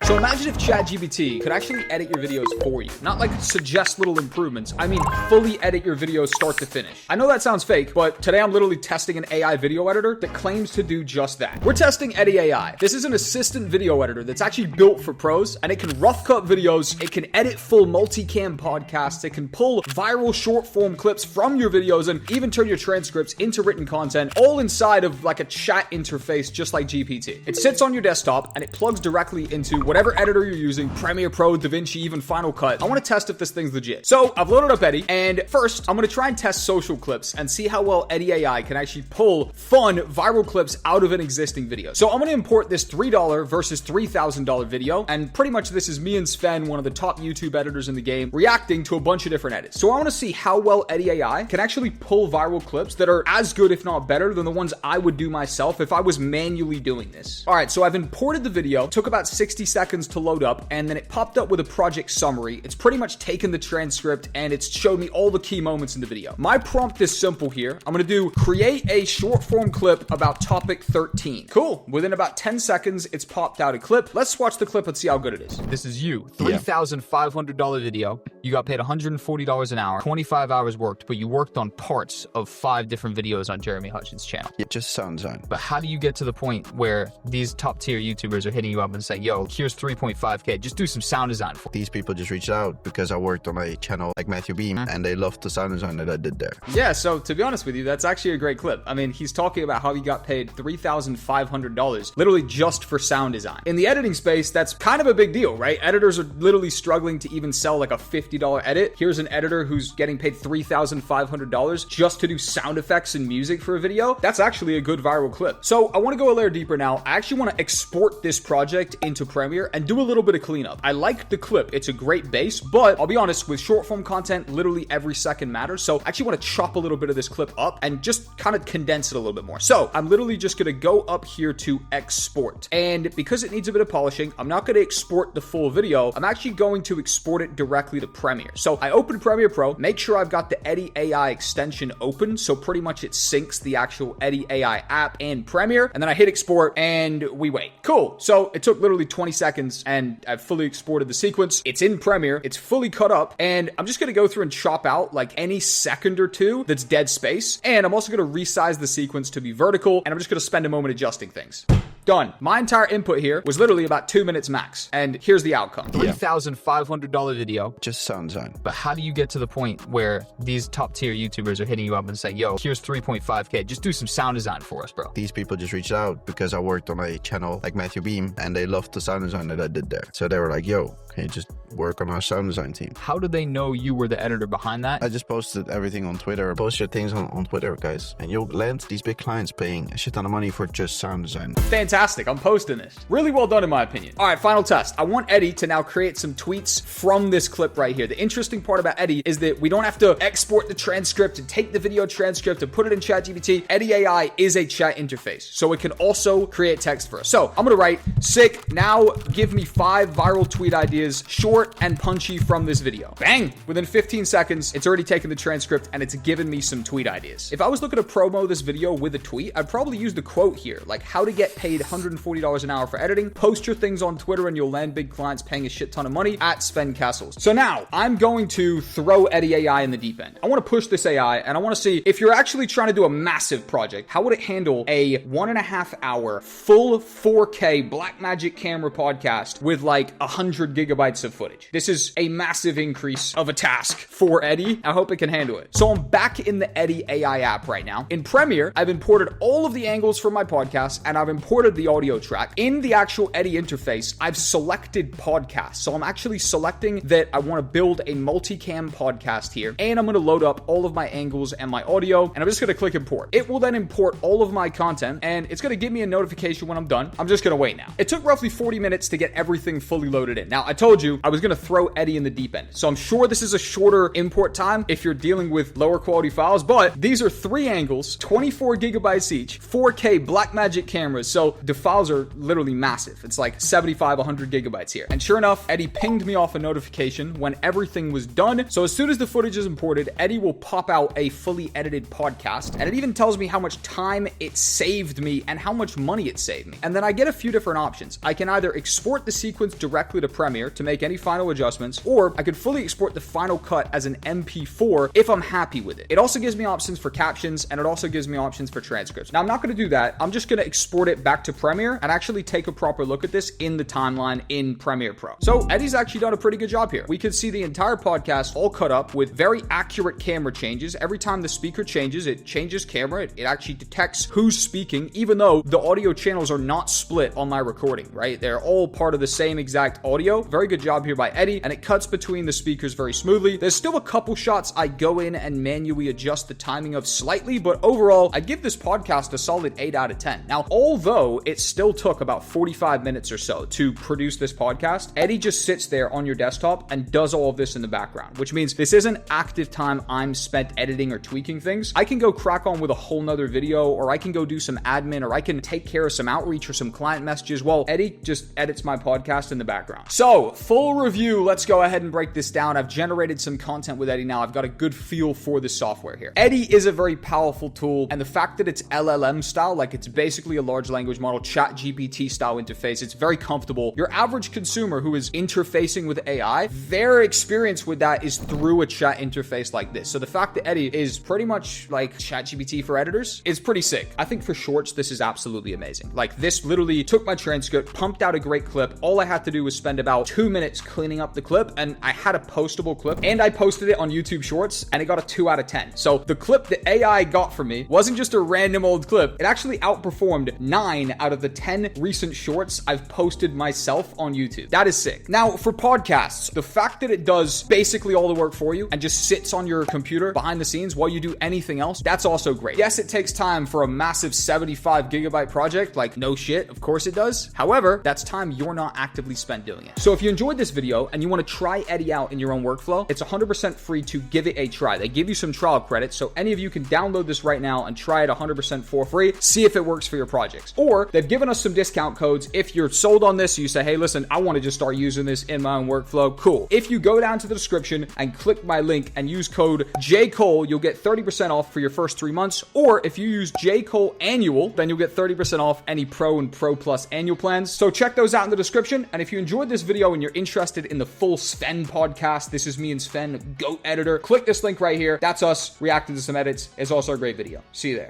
So imagine if ChatGPT could actually edit your videos for you. Not like suggest little improvements. I mean, fully edit your videos start to finish. I know that sounds fake, but today I'm literally testing an AI video editor that claims to do just that. We're testing Eddy AI. This is an assistant video editor that's actually built for pros, and it can rough cut videos, it can edit full multicam podcasts, it can pull viral short form clips from your videos, and even turn your transcripts into written content, all inside of like a chat interface just like GPT. It sits on your desktop and it plugs directly into whatever editor you're using, Premiere Pro, DaVinci, even Final Cut. I want to test if this thing's legit. So I've loaded up Eddy, and first I'm going to try and test social clips and see how well Eddy AI can actually pull fun viral clips out of an existing video. So I'm going to import this $3 versus $3,000 video, and pretty much this is me and Sven, one of the top YouTube editors in the game, reacting to a bunch of different edits. So I want to see how well Eddy AI can actually pull viral clips that are as good, if not better, than the ones I would do myself if I was manually doing this. All right, so I've imported the video, took about 60 seconds to load up, and then it popped up with a project summary. It's pretty much taken the transcript and it's showed me all the key moments in the video. My prompt is simple here. I'm going to do create a short form clip about topic 13. Cool. Within about 10 seconds, it's popped out a clip. Let's watch the clip and see how good it is. This is you. $3,500 video. You got paid $140 an hour, 25 hours worked, but you worked on parts of 5 different videos on Jeremy Hutchins' channel. It just sounds on. But how do you get to the point where these top tier YouTubers are hitting you up and saying, yo, here's 3.5K, just do some sound design for me? These people just reached out because I worked on a channel like Matthew Beam and they loved the sound design that I did there. Yeah, so to be honest with you, that's actually a great clip. I mean, he's talking about how he got paid $3,500 literally just for sound design. In the editing space, that's kind of a big deal, right? Editors are literally struggling to even sell like a $50 edit. Here's an editor who's getting paid $3,500 just to do sound effects and music for a video. That's actually a good viral clip. So I want to go a layer deeper now. I actually want to export this project into Premiere and do a little bit of cleanup. I like the clip. It's a great base, but I'll be honest, with short form content, literally every second matters. So I actually want to chop a little bit of this clip up and just kind of condense it a little bit more. So I'm literally just going to go up here to export. And because it needs a bit of polishing, I'm not going to export the full video. I'm actually going to export it directly to Premiere. So I open Premiere Pro, make sure I've got the Eddy AI extension open. So pretty much it syncs the actual Eddy AI app and Premiere. And then I hit export and we wait. Cool. So it took literally 20 seconds and I've fully exported the sequence. It's in Premiere. It's fully cut up. And I'm just going to go through and chop out like any second or two that's dead space. And I'm also going to resize the sequence to be vertical. And I'm just going to spend a moment adjusting things. Done. My entire input here was literally about 2 minutes max. And here's the outcome. $3,500 video. Just sounds on. But how do you get to the point where these top tier YouTubers are hitting you up and saying, yo, here's 3.5K, just do some sound design for us, bro? These people just reached out because I worked on a channel like Matthew Beam and they loved the sound design that I did there. So they were like, yo, can you just work on our sound design team? How did they know you were the editor behind that? I just posted everything on Twitter. Post your things on Twitter, guys. And you'll land these big clients paying a shit ton of money for just sound design. Fantastic. I'm posting this. Really well done in my opinion. All right, final test. I want Eddy to now create some tweets from this clip right here. The interesting part about Eddy is that we don't have to export the transcript and take the video transcript and put it in ChatGPT. Eddy AI is a chat interface, so it can also create text for us. So I'm going to write, sick, now give me 5 viral tweet ideas, short and punchy from this video. Bang! Within 15 seconds, it's already taken the transcript and it's given me some tweet ideas. If I was looking to promo this video with a tweet, I'd probably use the quote here, like how to get paid $140 an hour for editing. Post your things on Twitter and you'll land big clients paying a shit ton of money at Sven Castles. So now I'm going to throw Eddy AI in the deep end. I want to push this AI and I want to see if you're actually trying to do a massive project, how would it handle a 1.5 hour full 4K Blackmagic camera podcast with like 100 gigabytes of footage? This is a massive increase of a task for Eddy. I hope it can handle it. So I'm back in the Eddy AI app right now. In Premiere, I've imported all of the angles from my podcast and I've imported the audio track. In the actual Eddy interface, I've selected podcast. So I'm actually selecting that I want to build a multicam podcast here. And I'm going to load up all of my angles and my audio. And I'm just going to click import. It will then import all of my content and it's going to give me a notification when I'm done. I'm just going to wait now. It took roughly 40 minutes to get everything fully loaded in. Now, I told you I was going to throw Eddie in the deep end. So I'm sure this is a shorter import time if you're dealing with lower quality files, but these are 3 angles, 24 gigabytes each, 4K Blackmagic cameras. So the files are literally massive. It's like 75, 100 gigabytes here. And sure enough, Eddie pinged me off a notification when everything was done. So as soon as the footage is imported, Eddie will pop out a fully edited podcast. And it even tells me how much time it saved me and how much money it saved me. And then I get a few different options. I can either export the sequence directly to Premiere to make any final adjustments, or I could fully export the final cut as an MP4 if I'm happy with it. It also gives me options for captions, and it also gives me options for transcripts. Now, I'm not going to do that. I'm just going to export it back to Premiere and actually take a proper look at this in the timeline in Premiere Pro. So Eddie's actually done a pretty good job here. We could see the entire podcast all cut up with very accurate camera changes. Every time the speaker changes, it changes camera. It actually detects who's speaking, even though the audio channels are not split on my recording, right? They're all part of the same exact audio. Very good job here by Eddie, and it cuts between the speakers very smoothly. There's still a couple shots I go in and manually adjust the timing of slightly, but overall, I'd give this podcast a solid 8 out of 10. Now, although it still took about 45 minutes or so to produce this podcast, Eddie just sits there on your desktop and does all of this in the background, which means this isn't active time I'm spent editing or tweaking things. I can go crack on with a whole nother video, or I can go do some admin, or I can take care of some outreach or some client messages while Eddie just edits my podcast in the background. So, full review, let's go ahead and break this down. I've generated some content with Eddie now. I've got a good feel for the software here. Eddie is a very powerful tool, and the fact that it's LLM style, like it's basically a large language model, chat GPT style interface, it's very comfortable. Your average consumer who is interfacing with AI, their experience with that is through a chat interface like this. So the fact that Eddie is pretty much like chat GPT for editors is pretty sick. I think for shorts, this is absolutely amazing. Like this literally took my transcript, pumped out a great clip. All I had to do was spend about 2 minutes cleaning up the clip, and I had a postable clip, and I posted it on YouTube Shorts, and it got a 2 out of 10. So the clip that AI got from me wasn't just a random old clip. It actually outperformed 9 out of the 10 recent shorts I've posted myself on YouTube. That is sick. Now, for podcasts, the fact that it does basically all the work for you and just sits on your computer behind the scenes while you do anything else, that's also great. Yes, it takes time for a massive 75 gigabyte project, like no shit, of course it does. However, that's time you're not actively spent doing it. So if you enjoyed this video and you want to try Eddie out in your own workflow, it's 100% free to give it a try. They give you some trial credits, so any of you can download this right now and try it 100% for free, see if it works for your projects. Or they've given us some discount codes. If you're sold on this, you say, hey, listen, I want to just start using this in my own workflow, cool. If you go down to the description and click my link and use code JCole, you'll get 30% off for your first 3 months. Or if you use JCole Annual, then you'll get 30% off any Pro and Pro Plus annual plans. So check those out in the description. And if you enjoyed this video and you're interested in the full Sven podcast, this is me and Sven, GOAT editor, click this link right here. That's us reacting to some edits. It's also a great video. See you there.